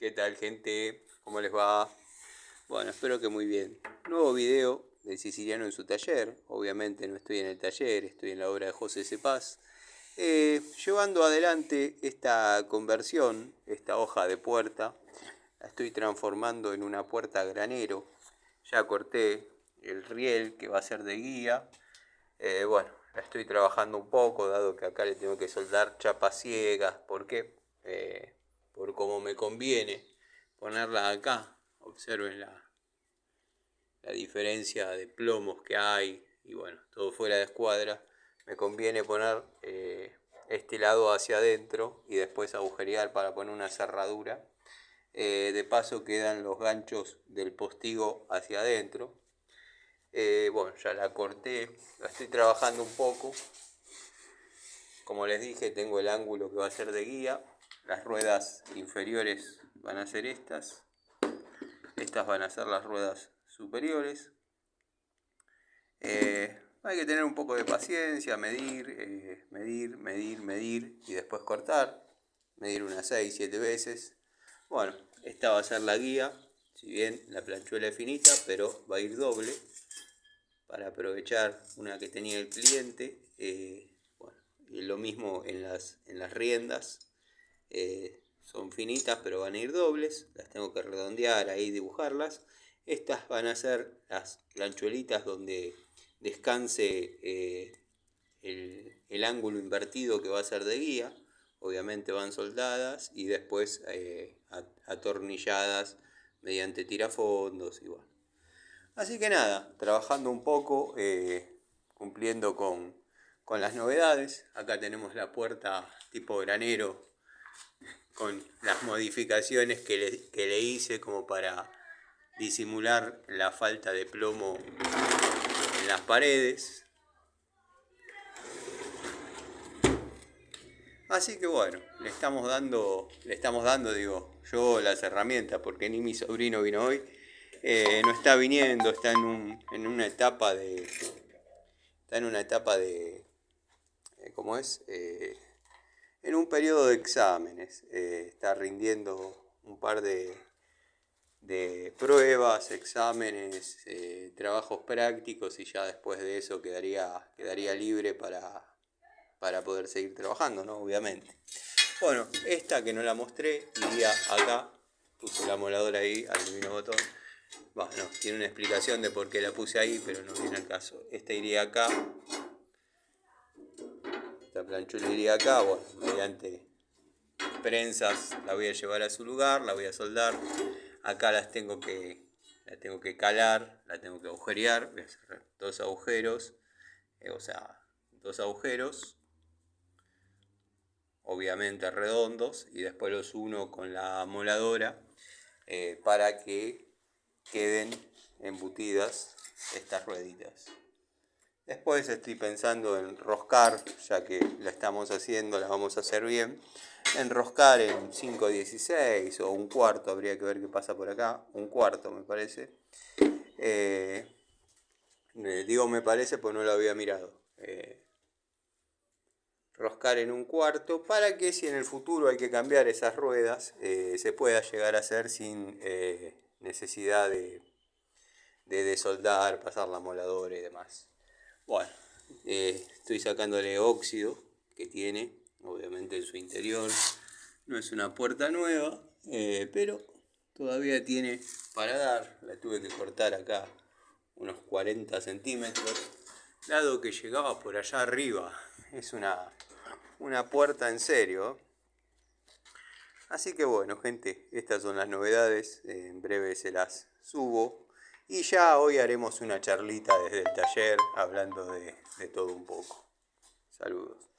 ¿Qué tal, gente? ¿Cómo les va? Bueno, espero que muy bien. Nuevo video del siciliano en su taller. Obviamente no estoy en el taller, estoy en la obra de José Cepaz. Llevando adelante esta conversión, esta hoja de puerta, la estoy transformando en una puerta granero. Ya corté el riel que va a ser de guía. Bueno, la estoy trabajando un poco, dado que acá le tengo que soldar chapas ciegas. ¿Por qué? Por cómo me conviene ponerla acá. Observen la diferencia de plomos que hay. Y bueno, todo fuera de escuadra. Me conviene poner este lado hacia adentro y después agujerear para poner una cerradura. De paso quedan los ganchos del postigo hacia adentro. Bueno, ya la corté, la estoy trabajando un poco. Como les dije, tengo el ángulo que va a ser de guía. Las ruedas inferiores van a ser estas. Estas van a ser las ruedas superiores. Hay que tener un poco de paciencia, medir, medir y después cortar. Medir unas 6-7 veces. Bueno, esta va a ser la guía. Si bien la planchuela es finita, pero va a ir doble. Para aprovechar una que tenía el cliente. Bueno, y lo mismo en las riendas. Son finitas, pero van a ir dobles. Las tengo que redondear ahí, dibujarlas. Estas van a ser las planchuelitas donde descanse el ángulo invertido que va a ser de guía. Obviamente van soldadas y después atornilladas mediante tirafondos y bueno. Así que nada, trabajando un poco, cumpliendo con las novedades. Acá tenemos la puerta tipo granero con las modificaciones que le hice como para disimular la falta de plomo en las paredes. Así que bueno, le estamos dando, digo, yo las herramientas, porque ni mi sobrino vino hoy. No está viniendo, está en una etapa de, ¿cómo es? En un periodo de exámenes. Está rindiendo un par de pruebas, exámenes, trabajos prácticos y ya después de eso quedaría libre para poder seguir trabajando, ¿no? Obviamente. Bueno, esta que no la mostré iría acá. Puse la moladora ahí, al divino botón. Bueno, tiene una explicación de por qué la puse ahí, pero no viene al caso. Esta iría acá. Esta planchuela iría acá. Bueno, mediante prensas la voy a llevar a su lugar, la voy a soldar. Acá la tengo que calar, la tengo que agujerear. Voy a hacer dos agujeros. Dos agujeros. Obviamente redondos. Y después los uno con la moladora. Para que queden embutidas estas rueditas. Después estoy pensando en enroscar, ya que la estamos haciendo, la vamos a hacer bien. Enroscar en 5/16 o un cuarto, habría que ver qué pasa por acá. Un cuarto me parece. Digo me parece porque no lo había mirado. Roscar en un cuarto para que si en el futuro hay que cambiar esas ruedas se pueda llegar a hacer sin necesidad de desoldar, pasar la moladora y demás. Bueno, estoy sacándole óxido que tiene, obviamente en su interior. No es una puerta nueva, pero todavía tiene para dar. La tuve que cortar acá unos 40 centímetros, dado que llegaba por allá arriba. Es una puerta en serio. Así que bueno, gente, estas son las novedades. En breve se las subo. Y ya hoy haremos una charlita desde el taller hablando de todo un poco. Saludos.